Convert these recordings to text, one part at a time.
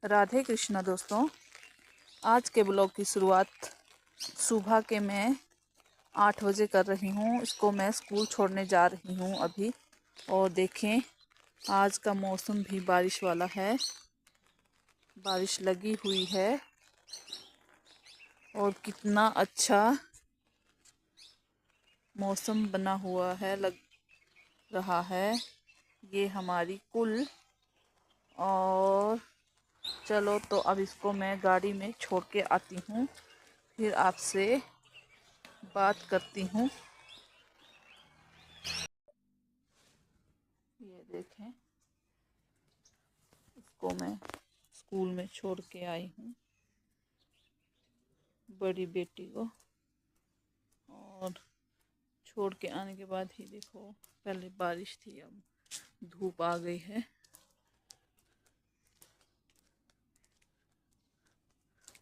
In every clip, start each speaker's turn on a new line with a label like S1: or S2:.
S1: राधे कृष्णा दोस्तों। आज के ब्लॉग की शुरुआत सुबह के मैं 8 बजे कर रही हूँ। इसको मैं स्कूल छोड़ने जा रही हूँ अभी। और देखें, आज का मौसम भी बारिश वाला है, बारिश लगी हुई है और कितना अच्छा मौसम बना हुआ है, लग रहा है। ये हमारी कुल। और चलो तो अब इसको मैं गाड़ी में छोड़ के आती हूँ, फिर आपसे बात करती हूँ। ये देखें, इसको मैं स्कूल में छोड़ के आई हूँ, बड़ी बेटी को। और छोड़ के आने के बाद ही देखो, पहले बारिश थी, अब धूप आ गई है।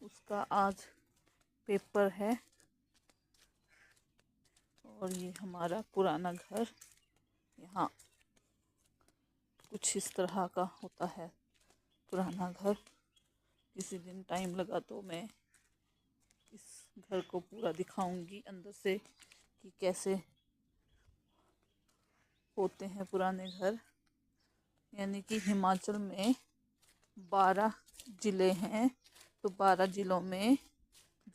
S1: उसका आज पेपर है। और ये हमारा पुराना घर, यहाँ कुछ इस तरह का होता है पुराना घर। किसी दिन टाइम लगा तो मैं इस घर को पूरा दिखाऊंगी अंदर से कि कैसे होते हैं पुराने घर। यानी कि हिमाचल में 12 ज़िले हैं, तो 12 ज़िलों में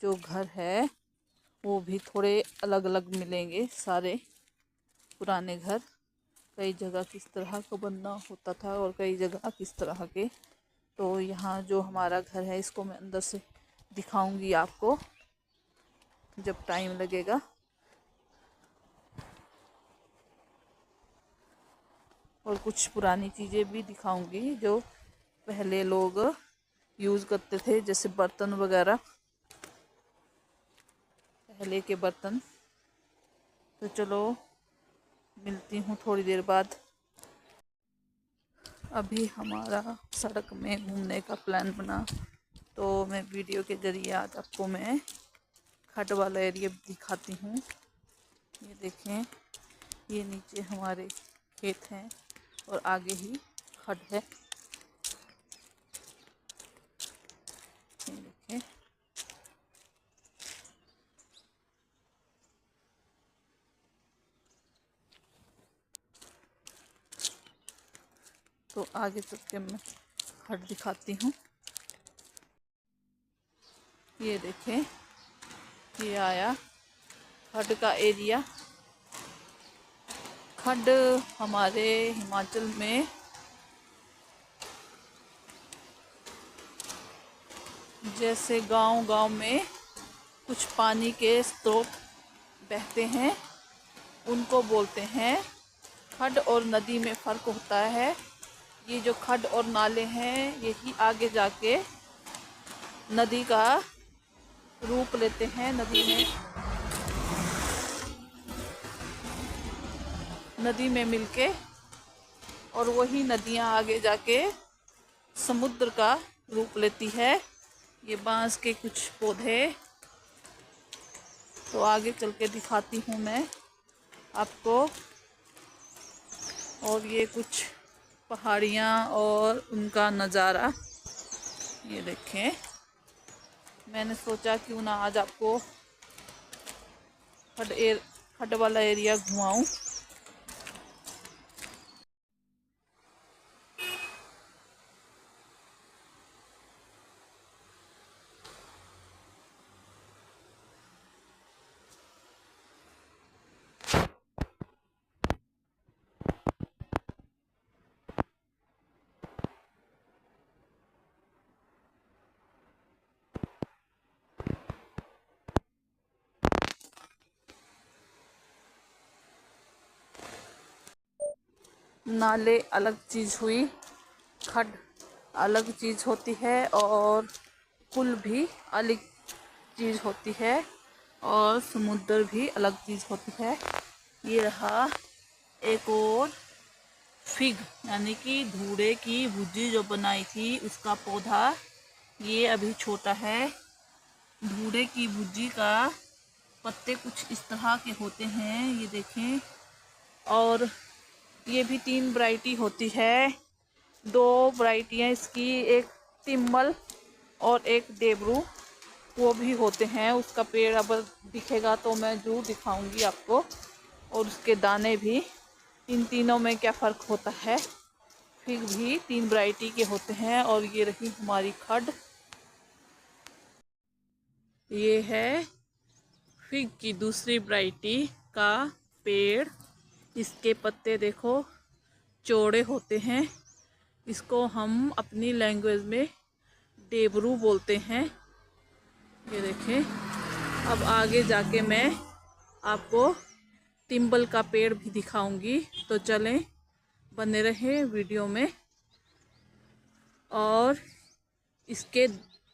S1: जो घर है वो भी थोड़े अलग अलग मिलेंगे। सारे पुराने घर कई जगह किस तरह का बनना होता था और कई जगह किस तरह के। तो यहाँ जो हमारा घर है, इसको मैं अंदर से दिखाऊंगी आपको जब टाइम लगेगा। और कुछ पुरानी चीज़ें भी दिखाऊंगी जो पहले लोग यूज़ करते थे, जैसे बर्तन वगैरह, पहले के बर्तन। तो चलो मिलती हूँ थोड़ी देर बाद। अभी हमारा सड़क में घूमने का प्लान बना, तो मैं वीडियो के ज़रिए आज आपको मैं खड्ड वाला एरिया दिखाती हूँ। ये देखें, ये नीचे हमारे खेत हैं और आगे ही खड्ड है। ये देखें, तो आगे चल के मैं खड्ड दिखाती हूँ। ये देखें, ये आया खड्ड का एरिया। खड्ड हमारे हिमाचल में जैसे गांव-गांव में कुछ पानी के स्रोत बहते हैं, उनको बोलते हैं खड्ड। और नदी में फ़र्क होता है। ये जो खड्ड और नाले हैं, यही आगे जाके नदी का रूप लेते हैं। नदी में मिलके, और वही नदियाँ आगे जाके समुद्र का रूप लेती है। ये बांस के कुछ पौधे, तो आगे चल के दिखाती हूँ मैं आपको। और ये कुछ पहाड़ियाँ और उनका नज़ारा। ये देखें, मैंने सोचा क्यों ना आज आपको खड्ड वाला एरिया घुमाऊं। नाले अलग चीज़ हुई, खड्ड अलग चीज़ होती है, और पुल भी अलग चीज़ होती है, और समुद्र भी अलग चीज़ होती है। ये रहा एक और फिग, यानी कि धूड़े की भुज्जी जो बनाई थी उसका पौधा। ये अभी छोटा है। धूड़े की भुज्जी का पत्ते कुछ इस तरह के होते हैं, ये देखें। और ये भी 3 वैरायटी होती है, 2 वैरायटियाँ इसकी। एक तिम्बल और एक देबरू वो भी होते हैं। उसका पेड़ अब दिखेगा तो मैं जरूर दिखाऊंगी आपको, और उसके दाने भी। इन तीनों में क्या फ़र्क होता है। फिग भी 3 वैरायटी के होते हैं। और ये रही हमारी खड। ये है फिग की दूसरी वैरायटी का पेड़। इसके पत्ते देखो चौड़े होते हैं। इसको हम अपनी लैंग्वेज में देबरू बोलते हैं। ये देखें। अब आगे जाके मैं आपको तिम्बल का पेड़ भी दिखाऊंगी, तो चलें बने रहे वीडियो में। और इसके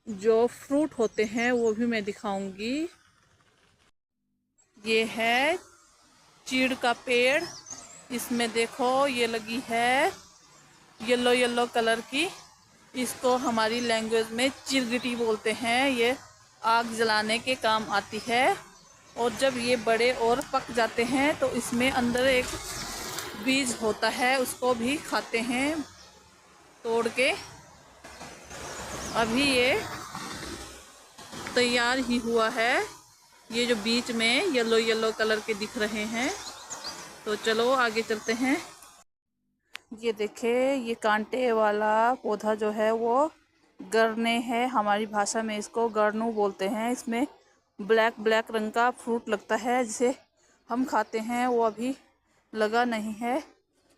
S1: जो फ्रूट होते हैं वो भी मैं दिखाऊंगी। ये है चीड़ का पेड़। इसमें देखो ये लगी है येलो येलो कलर की। इसको हमारी लैंग्वेज में चिरगिटी बोलते हैं। ये आग जलाने के काम आती है। और जब ये बड़े और पक जाते हैं तो इसमें अंदर एक बीज होता है, उसको भी खाते हैं तोड़ के। अभी ये तैयार ही हुआ है। ये जो बीच में येलो येलो कलर के दिख रहे हैं। तो चलो आगे चलते हैं। ये देखें, ये कांटे वाला पौधा जो है वो गरने है। हमारी भाषा में इसको गरनू बोलते हैं। इसमें ब्लैक ब्लैक रंग का फ्रूट लगता है जिसे हम खाते हैं। वो अभी लगा नहीं है,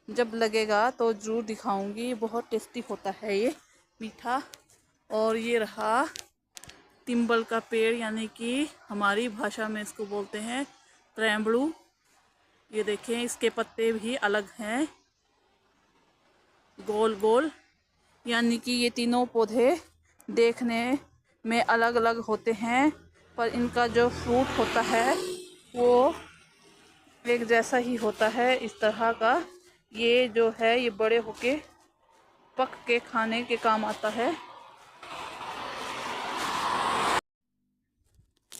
S1: जब लगेगा तो ज़रूर दिखाऊंगी। बहुत टेस्टी होता है ये, मीठा। और ये रहा तिम्बल का पेड़, यानी कि हमारी भाषा में इसको बोलते हैं त्रैम्बड़ू। ये देखें, इसके पत्ते भी अलग हैं, गोल गोल। यानी कि ये तीनों पौधे देखने में अलग अलग होते हैं, पर इनका जो फ्रूट होता है वो एक जैसा ही होता है, इस तरह का। ये जो है ये बड़े होके पक के खाने के काम आता है।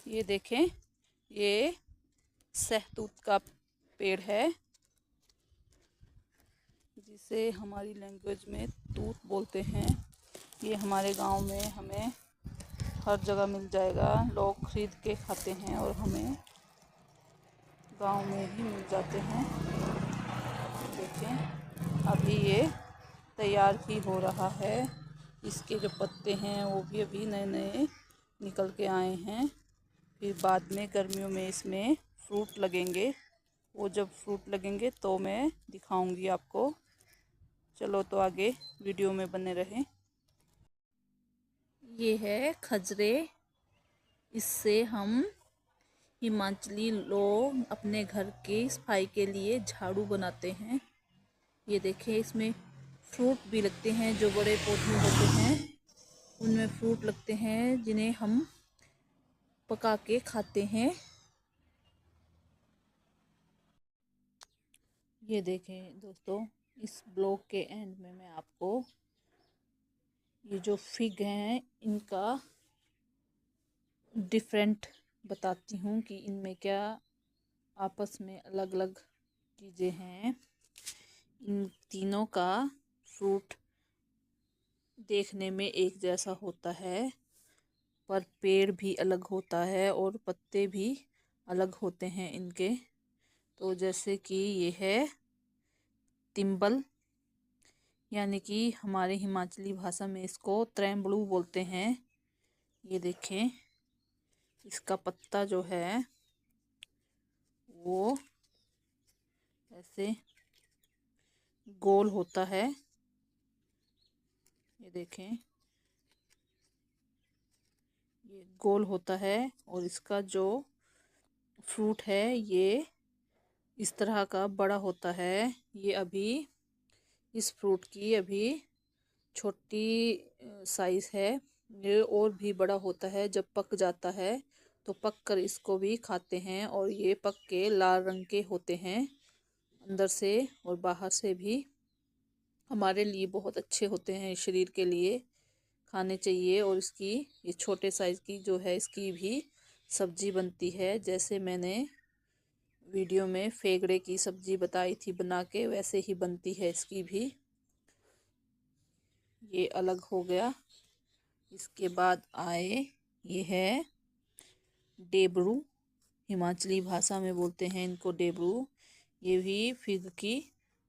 S1: ये देखें, ये सहतूत का पेड़ है, जिसे हमारी लैंग्वेज में तूत बोलते हैं। ये हमारे गांव में हमें हर जगह मिल जाएगा। लोग खरीद के खाते हैं और हमें गांव में ही मिल जाते हैं। देखें, अभी ये तैयार ही हो रहा है। इसके जो पत्ते हैं वो भी अभी नए नए निकल के आए हैं। फिर बाद में गर्मियों में इसमें फ्रूट लगेंगे। वो जब फ्रूट लगेंगे तो मैं दिखाऊंगी आपको। चलो तो आगे वीडियो में बने रहें। ये है खजरे। इससे हम हिमाचली लोग अपने घर की सफाई के लिए झाड़ू बनाते हैं। ये देखें, इसमें फ्रूट भी लगते हैं। जो बड़े पौधे होते हैं उनमें फ्रूट लगते हैं, जिन्हें हम पका के खाते हैं। ये देखें दोस्तों, इस ब्लॉग के एंड में मैं आपको ये जो फिग हैं इनका डिफरेंट बताती हूँ कि इनमें क्या आपस में अलग अलग चीज़ें हैं। इन तीनों का फ्रूट देखने में एक जैसा होता है, पर पेड़ भी अलग होता है और पत्ते भी अलग होते हैं इनके। तो जैसे कि ये है तिम्बल, यानी कि हमारे हिमाचली भाषा में इसको त्रैम्बड़ू बोलते हैं। ये देखें, इसका पत्ता जो है वो ऐसे गोल होता है। ये देखें, ये गोल होता है। और इसका जो फ्रूट है ये इस तरह का बड़ा होता है। ये अभी इस फ्रूट की अभी छोटी साइज़ है। ये और भी बड़ा होता है जब पक जाता है, तो पक कर इसको भी खाते हैं। और ये पक के लाल रंग के होते हैं अंदर से और बाहर से भी। हमारे लिए बहुत अच्छे होते हैं, शरीर के लिए खाने चाहिए। और इसकी ये छोटे साइज़ की जो है इसकी भी सब्जी बनती है। जैसे मैंने वीडियो में फेगड़े की सब्जी बताई थी बना के, वैसे ही बनती है इसकी भी। ये अलग हो गया। इसके बाद आए, ये है डेबरू, हिमाचली भाषा में बोलते हैं इनको डेबरू। ये भी फिग की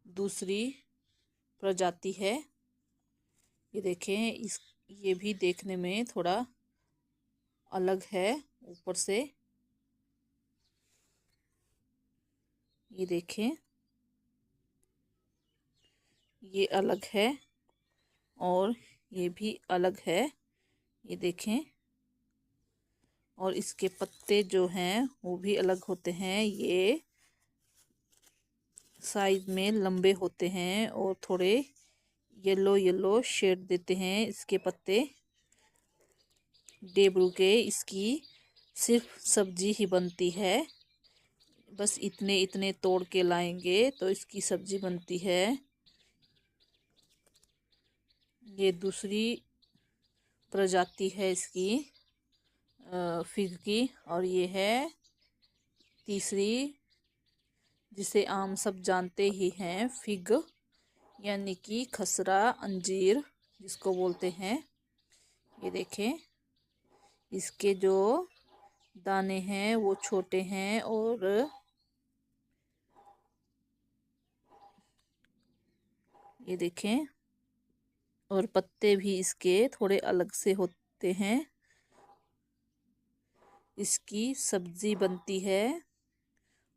S1: दूसरी प्रजाति है। ये देखें, ये भी देखने में थोड़ा अलग है ऊपर से। ये देखें, ये अलग है और ये भी अलग है। ये देखें, और इसके पत्ते जो हैं वो भी अलग होते हैं। ये साइज में लंबे होते हैं और थोड़े येलो येलो शेड देते हैं इसके पत्ते डेबरू के। इसकी सिर्फ सब्जी ही बनती है, बस इतने इतने तोड़ के लाएंगे तो इसकी सब्जी बनती है। ये दूसरी प्रजाति है इसकी फिग की, और ये है तीसरी, जिसे आम सब जानते ही हैं, फिग यानी कि खसरा अंजीर जिसको बोलते हैं। ये देखें, इसके जो दाने हैं वो छोटे हैं और ये देखें, और पत्ते भी इसके थोड़े अलग से होते हैं। इसकी सब्जी बनती है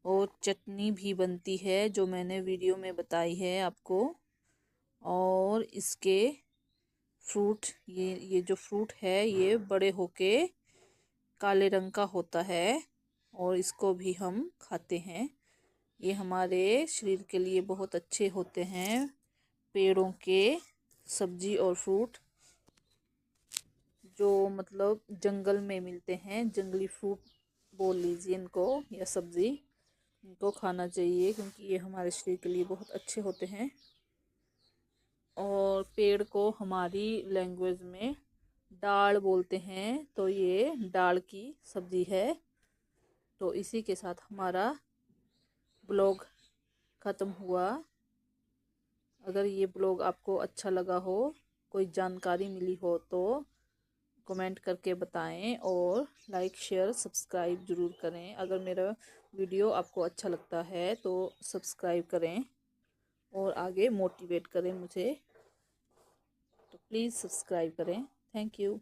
S1: और चटनी भी बनती है जो मैंने वीडियो में बताई है आपको। और इसके फ्रूट, ये जो फ्रूट है ये बड़े होके काले रंग का होता है और इसको भी हम खाते हैं। ये हमारे शरीर के लिए बहुत अच्छे होते हैं, पेड़ों के सब्जी और फ्रूट जो मतलब जंगल में मिलते हैं, जंगली फ्रूट बोल लीजिए इनको, या सब्जी, इनको खाना चाहिए क्योंकि ये हमारे शरीर के लिए बहुत अच्छे होते हैं। और पेड़ को हमारी लैंग्वेज में डाल बोलते हैं, तो ये डाल की सब्जी है। तो इसी के साथ हमारा ब्लॉग ख़त्म हुआ। अगर ये ब्लॉग आपको अच्छा लगा हो, कोई जानकारी मिली हो तो कमेंट करके बताएं और लाइक शेयर सब्सक्राइब ज़रूर करें। अगर मेरा वीडियो आपको अच्छा लगता है तो सब्सक्राइब करें और आगे मोटिवेट करें मुझे, तो प्लीज़ सब्सक्राइब करें। Thank you.